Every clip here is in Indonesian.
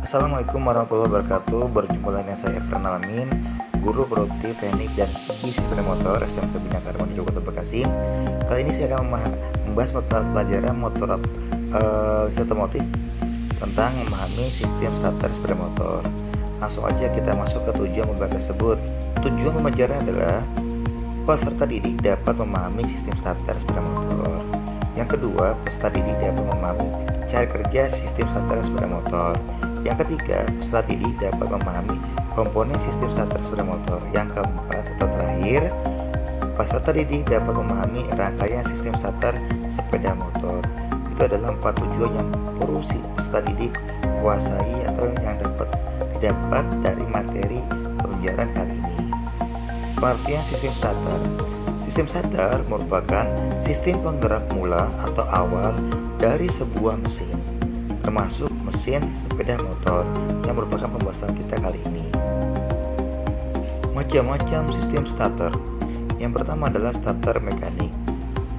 Assalamualaikum warahmatullahi wabarakatuh. Berjumpa lagi dengan saya Efran Alamin, guru produktif teknik dan bisnis sepeda motor SMK Bina Karma di Kota Bekasi. Kali ini saya akan membahas mata pelajaran motor otomotif tentang memahami sistem starter sepeda motor. Langsung aja kita masuk ke tujuan pembelajaran tersebut. Tujuan pembelajaran adalah peserta didik dapat memahami sistem starter sepeda motor. Yang kedua, peserta didik dapat memahami cara kerja sistem starter sepeda motor. Yang ketiga, peserta didik dapat memahami komponen sistem starter sepeda motor. Yang keempat atau terakhir, peserta didik dapat memahami rangkaian sistem starter sepeda motor. Itu adalah 4 tujuan yang perlu si peserta didik kuasai atau yang didapat dari materi pembelajaran kali ini. Pengertian sistem starter. Sistem starter merupakan sistem penggerak mula atau awal dari sebuah mesin, termasuk mesin sepeda motor yang merupakan pembahasan kita kali ini. Macam-macam sistem starter. Yang pertama adalah starter mekanik.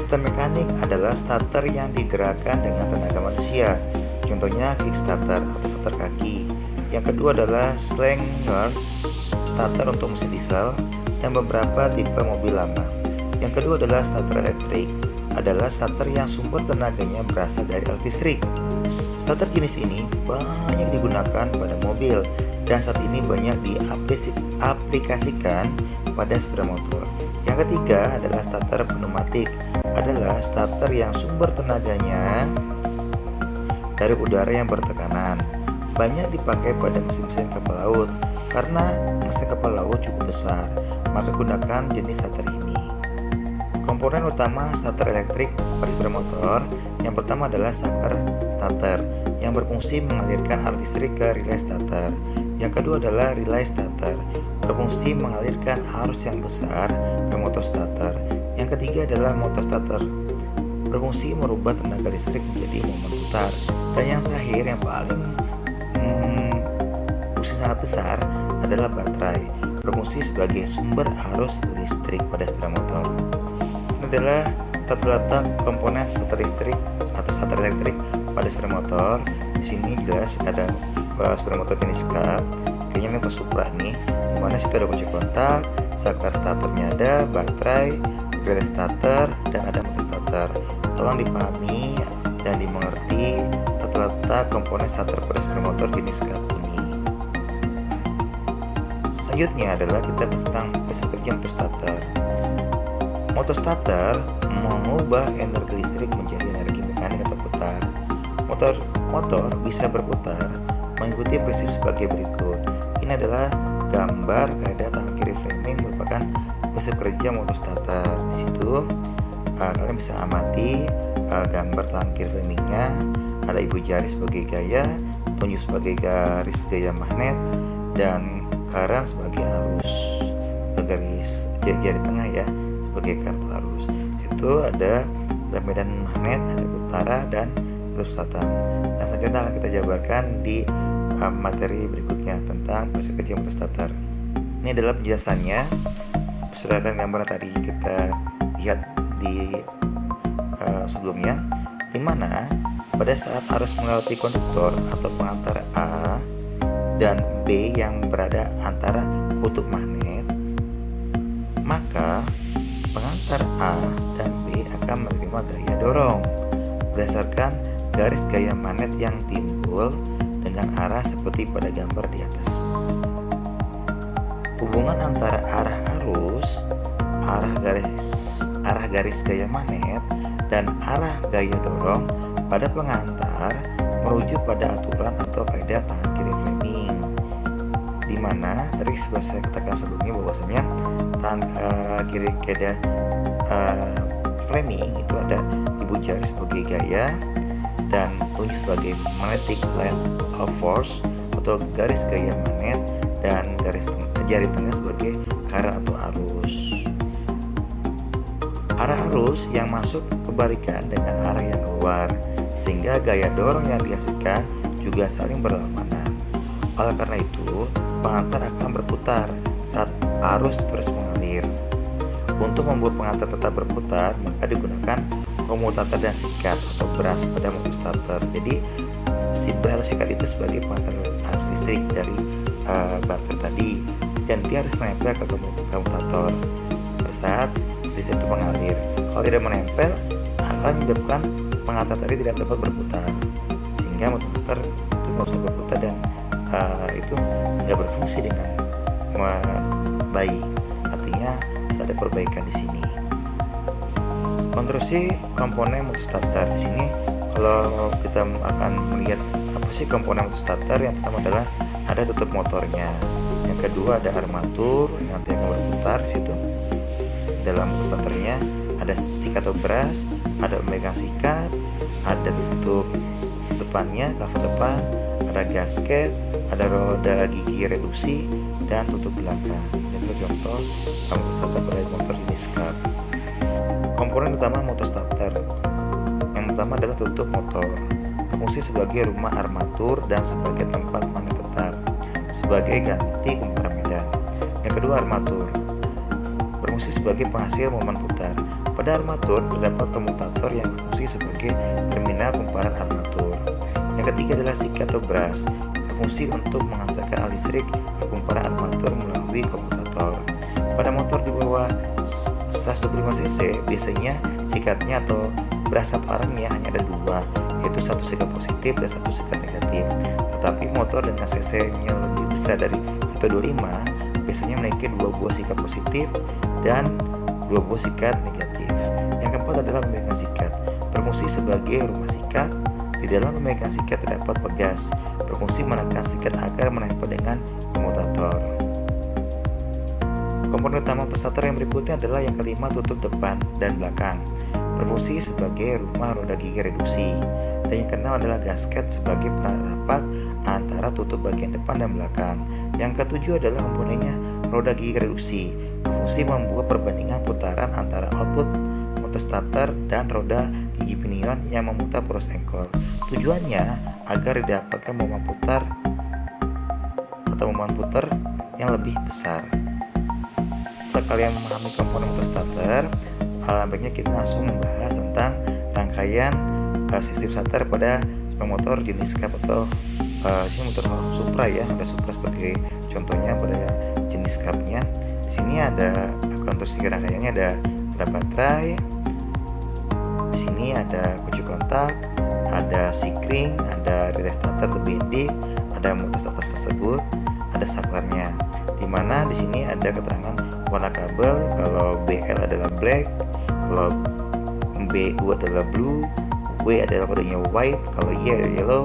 Starter mekanik adalah starter yang digerakkan dengan tenaga manusia, contohnya kickstarter atau starter kaki. Yang kedua adalah slanger, starter untuk mesin diesel dan beberapa tipe mobil lama. Yang kedua adalah starter elektrik, adalah starter yang sumber tenaganya berasal dari listrik. Starter jenis ini banyak digunakan pada mobil dan saat ini banyak diaplikasikan pada sepeda motor. Yang ketiga adalah starter pneumatik, adalah starter yang sumber tenaganya dari udara yang bertekanan. Banyak dipakai pada mesin-mesin kapal laut karena mesin kapal laut cukup besar, maka gunakan jenis starter ini. Komponen utama starter elektrik pada sepeda motor yang pertama adalah starter yang berfungsi mengalirkan arus listrik ke relay starter. Yang kedua adalah relay starter, berfungsi mengalirkan arus yang besar ke motor starter. Yang ketiga adalah motor starter, berfungsi merubah tenaga listrik menjadi momen putar. Dan yang terakhir yang paling fungsi sangat besar adalah baterai, berfungsi sebagai sumber arus listrik pada sepeda motor. Adalah tata letak komponen starter listrik atau starter elektrik pada sepeda motor. Di sini jelas ada sepeda motor jenis Cup, kayaknya ini untuk Supra nih, dimana situ ada kunci kontak, saklar starternya ada, baterai, relay starter, dan ada motor starter. Tolong dipahami dan dimengerti tata letak komponen starter pada sepeda motor jenis Cup ini. Selanjutnya adalah kita tentang prinsip kerja motor starter. Motor starter mengubah energi listrik menjadi energi mekanik atau putar. Motor bisa berputar mengikuti prinsip sebagai berikut. Ini adalah gambar keadaan tangan kiri framing merupakan prinsip kerja motor starter. Di situ kalian bisa amati gambar tangan kiri framingnya. Ada ibu jari sebagai gaya, tunjuk sebagai garis gaya magnet, dan karan sebagai arus. Garis jari tengah ya sebagai kartu arus. Situ ada medan magnet, ada utara dan kutub selatan. Dan selanjutnya akan kita jabarkan di materi berikutnya tentang prinsip kerja motor starter. Ini adalah penjelasannya berdasarkan gambar tadi kita lihat di sebelumnya, di mana pada saat arus melewati konduktor atau pengantar A dan B yang berada antara kutub magnet, maka pengantar A dan B akan menerima gaya dorong berdasarkan garis gaya magnet yang timbul dengan arah seperti pada gambar di atas. Hubungan antara arah arus, arah garis gaya magnet dan arah gaya dorong pada pengantar merujuk pada aturan atau kaidah tangan kiri framing, di mana tadi sudah saya katakan sebelumnya bahwasanya tangan kiri kaidah framing itu ada ibu jari sebagai gaya dan tunjuk sebagai magnetic line of force atau garis gaya magnet, dan garis jari tengah sebagai karan atau arus. Arah arus yang masuk kebalikan dengan arah yang keluar, sehingga gaya dorong yang dihasilkan juga saling berlawanan. Oleh karena itu, pengantar akan berputar saat arus terus mengalir. Untuk membuat pengantar tetap berputar, maka digunakan komutator dan sikat atau beras pada motor starter. Jadi si brass atau sikat itu sebagai pengantar arus listrik dari baterai tadi, dan dia harus menempel ke komutator pada saat listrik itu mengalir. Kalau tidak menempel, akan menyebabkan pengantar tadi tidak dapat berputar, sehingga motor itu nggak bisa berputar dan itu nggak berfungsi dengan baik. Artinya harus ada perbaikan di sini. Konstruksi komponen motor starter di sini, kalau kita akan melihat apa sih komponen motor starter, yang pertama adalah ada tutup motornya, yang kedua ada armatur yang nanti akan berputar di situ. Dalam motor starternya ada sikat atau brass, ada pemegang sikat, ada tutup depannya, cover depan, ada gasket, ada roda gigi reduksi, dan tutup belakang. Ini adalah contoh motor starter pada motor jenis Cup. Komponen utama motor starter yang pertama adalah tutup motor, berfungsi sebagai rumah armatur dan sebagai tempat magnet tetap, sebagai ganti kumparan medan. Yang kedua, armatur, berfungsi sebagai penghasil momen putar. Pada armatur terdapat komutator yang berfungsi sebagai terminal kumparan armatur. Yang ketiga adalah sikat atau brass, berfungsi untuk mengantarkan arus listrik ke kumparan armatur melalui komutator. Pada motor di bawah 125 cc biasanya sikatnya atau brass atau arangnya hanya ada dua, yaitu satu sikat positif dan satu sikat negatif. Tetapi motor dengan cc-nya lebih besar dari 125 biasanya memiliki dua buah sikat positif dan dua buah sikat negatif. Yang keempat adalah pemegang sikat, berfungsi sebagai rumah sikat. Di dalam pemegang sikat terdapat pegas, berfungsi menekan sikat agar menempel dengan komutator. Komponen utama motor starter yang berikutnya adalah yang kelima, tutup depan dan belakang, berfungsi sebagai rumah roda gigi reduksi. Dan yang keenam adalah gasket sebagai penerapat antara tutup bagian depan dan belakang. Yang ketujuh adalah komponennya roda gigi reduksi, berfungsi membuat perbandingan putaran antara output motor starter dan roda gigi pinion yang memutar poros engkol. Tujuannya agar didapatkan momen putar yang lebih besar. Setelah kalian memahami komponen motor starter, baiknya kita langsung membahas tentang rangkaian sistem starter pada motor jenis Cup atau sini motor Supra ya, ada Supra sebagai contohnya pada jenis Cup-nya. Di sini ada konstruksi rangkaiannya, ada baterai. Di sini ada kunci kontak, ada sikring, ada relay starter terbendik, ada motor starter tersebut, ada saklarnya. Dimana di sini ada keterangan warna kabel, kalau BL adalah black, kalau BU adalah blue, W adalah kodenya white, kalau Y adalah yellow,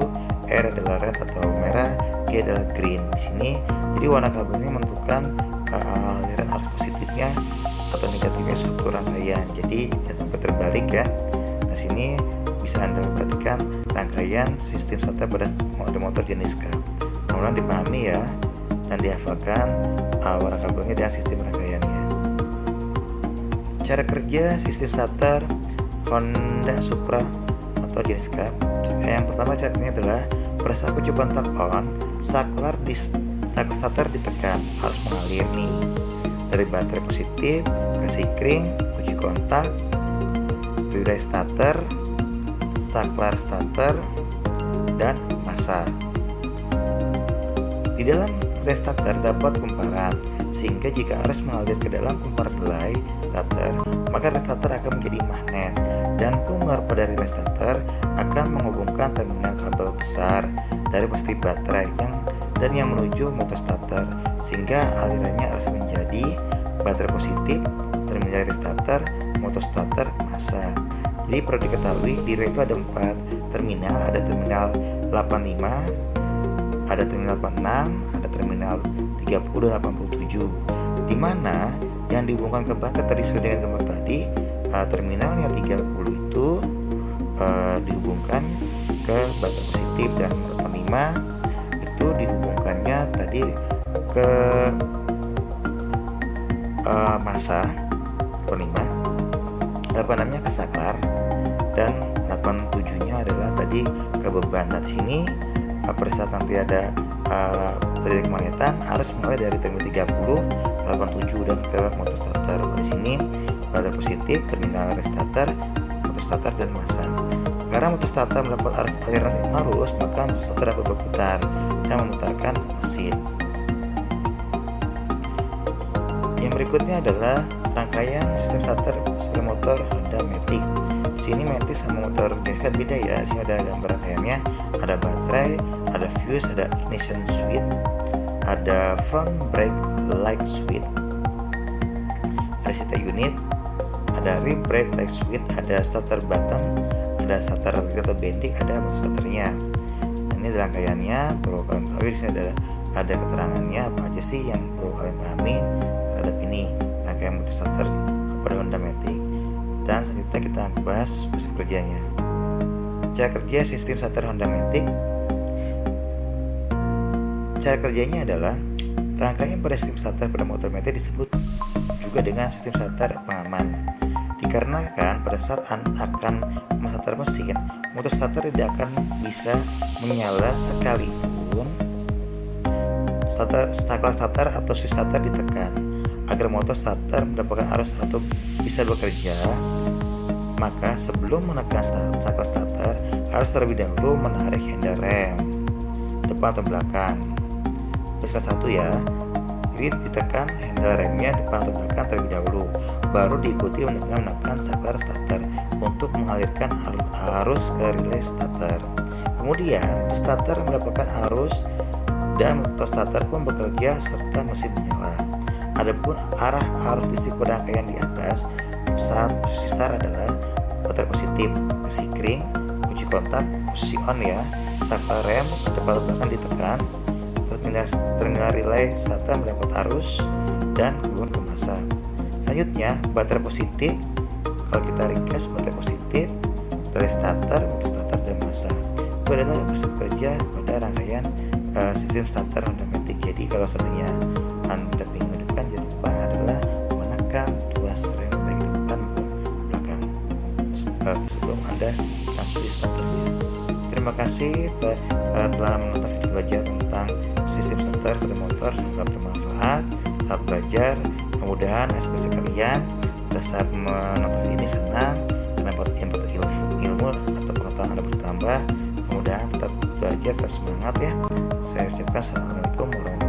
R adalah red atau merah, G adalah green. Di sini jadi warna kabel ini menentukan aliran arus positifnya atau negatifnya struktur rangkaian. Jadi jangan sampai terbalik ya. Nah, sini bisa Anda perhatikan rangkaian sistem starter pada motor jenis Cup. Mudah-mudahan dipahami ya dan dihafalkan warna kabelnya dan sistem rangkaiannya. Cara kerja sistem starter Honda Supra atau jenis Cup. Yang pertama caranya adalah pada saat kunci kontak on, saklar starter ditekan, harus mengalir nih dari baterai positif ke sikring, kunci kontak, relay starter, saklar starter, dan massa. Di dalam relay starter dapat kumparan, sehingga jika arus mengalir ke dalam kumparan relay starter, maka relay starter akan menjadi magnet, dan pengaruh pada relay starter akan menghubungkan terminal kabel besar dari positif baterai yang menuju motor starter, sehingga alirannya harus menjadi baterai positif, terminal relay starter, motor starter, massa. Jadi perlu diketahui di relay itu ada 4 terminal, ada terminal 85, ada terminal 86, ada terminal 30 dan 87. Di mana yang dihubungkan ke baterai tadi sesuai dengan gambar tadi, terminalnya 30 itu dihubungkan ke baterai positif, dan 85 itu dihubungkannya tadi ke massa 86nya ke saklar, dan 87-nya adalah tadi ke beban. Nah, di sini pada saat nanti ada terjadi kemagnetan, harus mulai dari terminal 30, 87 dan ke motor starter. Di sini baterai positif, terminal restarter, motor starter, dan massa. Karena motor starter mendapat aliran arus, maka motor starter dapat berputar dan memutarkan mesin. Yang berikutnya adalah rangkaian sistem starter sepeda motor Honda Matic. Di sini Matic sama motor jenis kan beda ya. Di sini ada gambar rangkaiannya, ada baterai, ada fuse, ada ignition switch, ada front brake light switch, ada starter unit, ada rear brake light switch, ada starter button, ada starter atau bending, ada motor starternya. Ini rangkaiannya perlu kalian tahu. Di sini ada keterangannya apa aja sih yang perlu kalian pahami terhadap ini rangkaian motor starter pada Honda Matic. Dan selanjutnya kita bahas prinsip kerjanya. Cara kerja sistem starter Honda Matic. Cara kerjanya adalah rangkaian pada sistem starter pada motor Matic disebut juga dengan sistem starter pengaman. Dikarenakan pada saat akan men-starter mesin, motor starter tidak akan bisa menyala sekalipun starter atau switch starter ditekan. Agar motor starter mendapatkan arus atau bisa bekerja, maka sebelum menekan starter harus terlebih dahulu menarik handle rem depan atau belakang. Salah satu ya, jadi ditekan handle remnya depan atau belakang terlebih dahulu, baru diikuti dengan menekan starter untuk mengalirkan arus ke relay starter. Kemudian motor starter mendapatkan arus dan motor starter pun bekerja serta mesin menyala. Adapun arah arus listrik pada rangkaian di atas saat posisi start adalah baterai positif, kesikring, kunci kontak, posisi on ya, serta rem depan atau belakang ditekan. Terminal relay starter mendapat arus dan keluar ke massa. Selanjutnya baterai positif, kalau kita ringkas baterai positif, relay starter, motor starter dan massa. Itu adalah prinsip kerja pada rangkaian sistem starter Honda Matic. Jadi kalau seandainya Anda ingin menghidupkan, jangan lupa adalah menekan tuas rem baik depan maupun belakang sebelum Anda switch starternya. Terima kasih telah menonton video belajar tentang sistem starter pada motor. Semoga bermanfaat saat belajar. Mudah-mudahan ekspresi kalian pada saat menonton video ini senang karena dapat ilmu atau pengetahuan Anda bertambah. Mudah-mudahan tetap belajar, tetap semangat ya. Saya ucapkan assalamualaikum warahmatullahi wabarakatuh.